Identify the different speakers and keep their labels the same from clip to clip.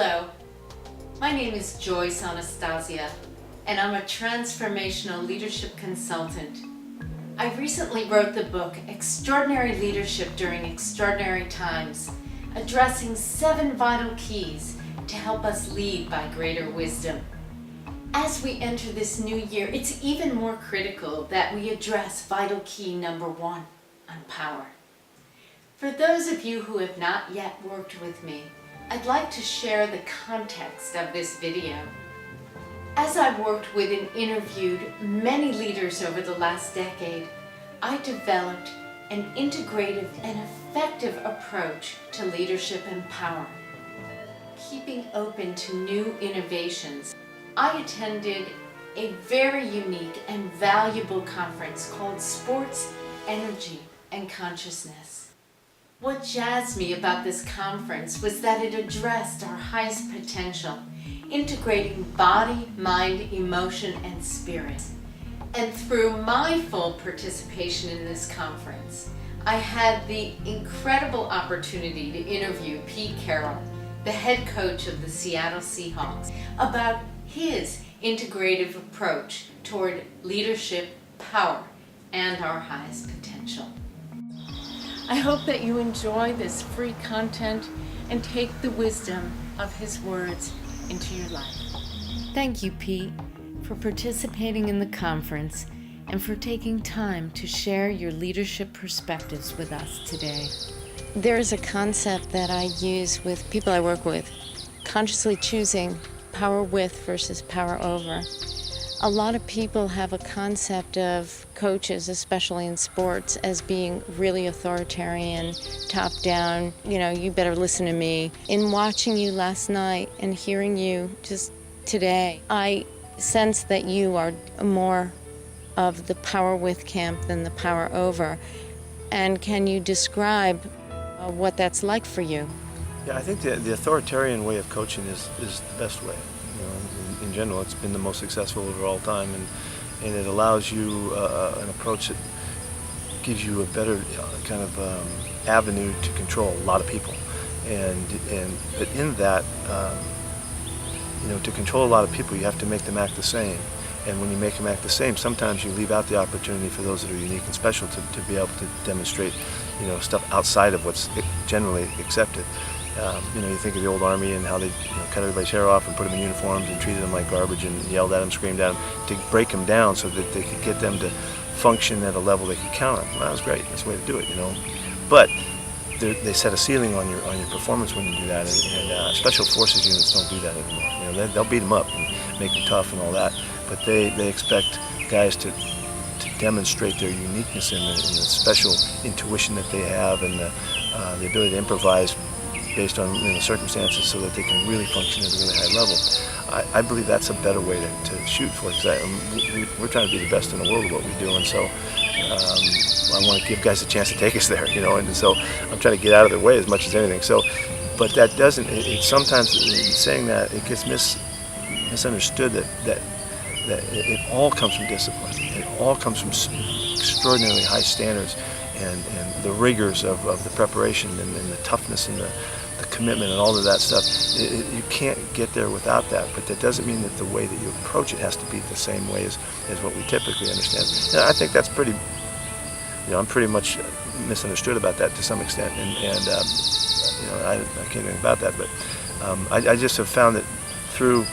Speaker 1: Hello, my name is Joyce Anastasia, and I'm a transformational leadership consultant. I recently wrote the book Extraordinary Leadership During Extraordinary Times, addressing 7 vital keys to help us lead by greater wisdom. As we enter this new year, it's even more critical that we address vital key number 1 on power. For those of you who have not yet worked with me, I'd like to share the context of this video. As I worked with and interviewed many leaders over the last decade, I developed an integrative and effective approach to leadership and power. Keeping open to new innovations, I attended a very unique and valuable conference called Sports, Energy, and Consciousness. What jazzed me about this conference was that it addressed our highest potential, integrating body, mind, emotion, and spirit. And through my full participation in this conference, I had the incredible opportunity to interview Pete Carroll, the head coach of the Seattle Seahawks, about his integrative approach toward leadership, power, and our highest potential. I hope that you enjoy this free content and take the wisdom of his words into your life. Thank you, Pete, for participating in the conference and for taking time to share your leadership perspectives with us today.
Speaker 2: There is a concept that I use with people I work with, consciously choosing power with versus power over. A lot of people have a concept of coaches, especially in sports, as being really authoritarian, top down, you better listen to me. In watching you last night and hearing you just today, I sense that you are more of the power with camp than the power over. And can you describe what that's like for you?
Speaker 3: Yeah, I think the authoritarian way of coaching is the best way. In general, it's been the most successful over all time, and it allows you an approach that gives you a better kind of avenue to control a lot of people. But in that, to control a lot of people, you have to make them act the same. And when you make them act the same, sometimes you leave out the opportunity for those that are unique and special to be able to demonstrate, stuff outside of what's generally accepted. You think of the old army and how they cut everybody's hair off and put them in uniforms and treated them like garbage and yelled at them, screamed at them to break them down so that they could get them to function at a level they could count on. Well, that was great. That's the way to do it, But they set a ceiling on your performance when you do that, and special forces units don't do that anymore. They'll beat them up and make them tough and all that, but they expect guys to demonstrate their uniqueness and the special intuition that they have and the ability to improvise based on circumstances so that they can really function at a really high level. I believe that's a better way to shoot for, because we're trying to be the best in the world at what we do, and so I want to give guys a chance to take us there, and so I'm trying to get out of their way as much as anything. So, but that doesn't, sometimes in saying that, it gets misunderstood that it all comes from discipline. It all comes from extraordinarily high standards and the rigors of the preparation and the toughness and the commitment and all of that stuff. You can't get there without that, but that doesn't mean that the way that you approach it has to be the same way as what we typically understand. And I think that's pretty, I'm pretty much misunderstood about that to some extent, and I can't do anything about that, but I just have found that through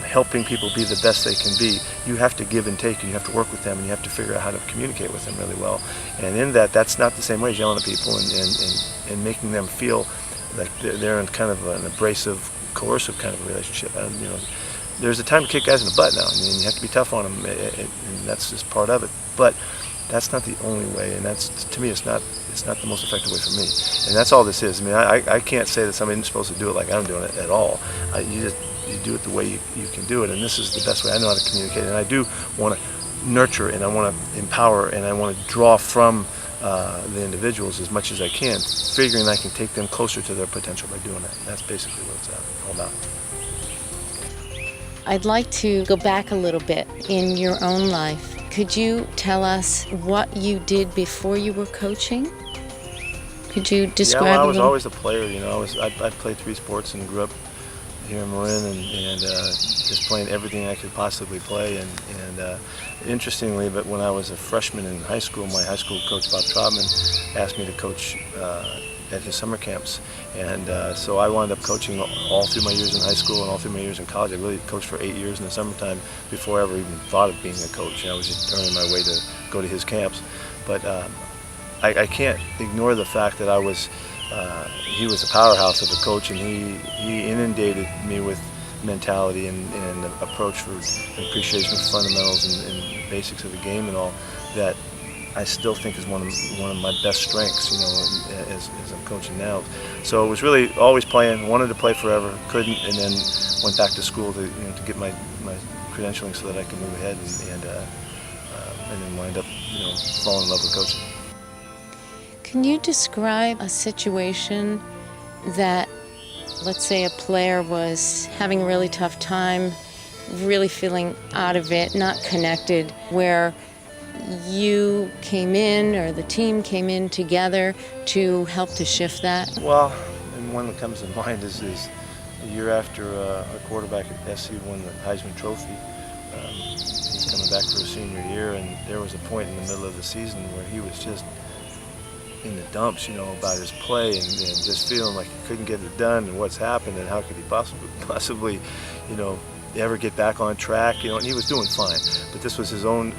Speaker 3: helping people be the best they can be, you have to give and take, and you have to work with them, and you have to figure out how to communicate with them really well. And in that's not the same way as yelling at people and making them feel like they're in kind of an abrasive, coercive kind of relationship. And there's a time to kick guys in the butt now. You have to be tough on them, and that's just part of it. But that's not the only way, and to me, it's not the most effective way for me. And that's all this is. I can't say that somebody's supposed to do it like I'm doing it at all. You do it the way you can do it, and this is the best way I know how to communicate. And I do want to nurture, and I want to empower, and I want to draw from the individuals as much as I can, figuring I can take them closer to their potential by doing that. That's basically what it's all about.
Speaker 2: I'd like to go back a little bit in your own life. Could you tell us what you did before you were coaching? Could you describe?
Speaker 3: Yeah, well, I was always a player. I played 3 sports and grew up here in Marin, and just playing everything I could possibly play. And interestingly, but when I was a freshman in high school, my high school coach Bob Trotman asked me to coach at his summer camps, and so I wound up coaching all through my years in high school and all through my years in college. I really coached for 8 years in the summertime before I ever even thought of being a coach. I was just earning my way to go to his camps, but I can't ignore the fact that he was a powerhouse of a coach, and he inundated me with mentality and approach for appreciation of fundamentals and basics of the game and all that I still think is one of my best strengths, as I'm coaching now. So it was really always playing, wanted to play forever, couldn't, and then went back to school to get my credentialing so that I could move ahead and then wind up falling in love with coaching.
Speaker 2: Can you describe a situation that, let's say a player was having a really tough time, really feeling out of it, not connected, where you came in or the team came in together to help to shift that?
Speaker 3: Well, and one that comes to mind is a year after our quarterback at SC won the Heisman Trophy. He's coming back for his senior year, and there was a point in the middle of the season where he was just in the dumps, about his play and just feeling like he couldn't get it done and what's happened and how could he possibly, ever get back on track, and he was doing fine. But this was his own,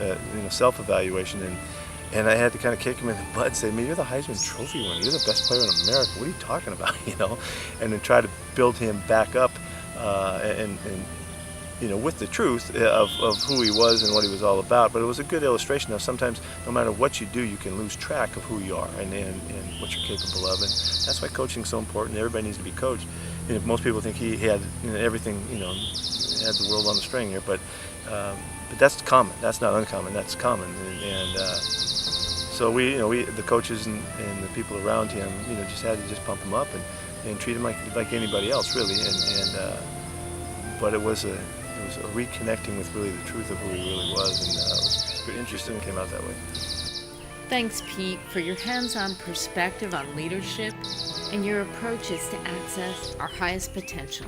Speaker 3: self-evaluation, and I had to kind of kick him in the butt and say, man, you're the Heisman Trophy winner. You're the best player in America. What are you talking about, And then try to build him back up and with the truth of who he was and what he was all about. But it was a good illustration of sometimes no matter what you do, you can lose track of who you are and what you're capable of. And that's why coaching is so important. Everybody needs to be coached. Most people think he had everything, had the world on the string here, but that's common. That's not uncommon. That's common. And so we the coaches and the people around him, just had to pump him up and treat him like anybody else, really. But it was a reconnecting with really the truth of who he really was, and it was pretty interesting. It came out that way.
Speaker 2: Thanks, Pete, for your hands-on perspective on leadership and your approaches to access our highest potential.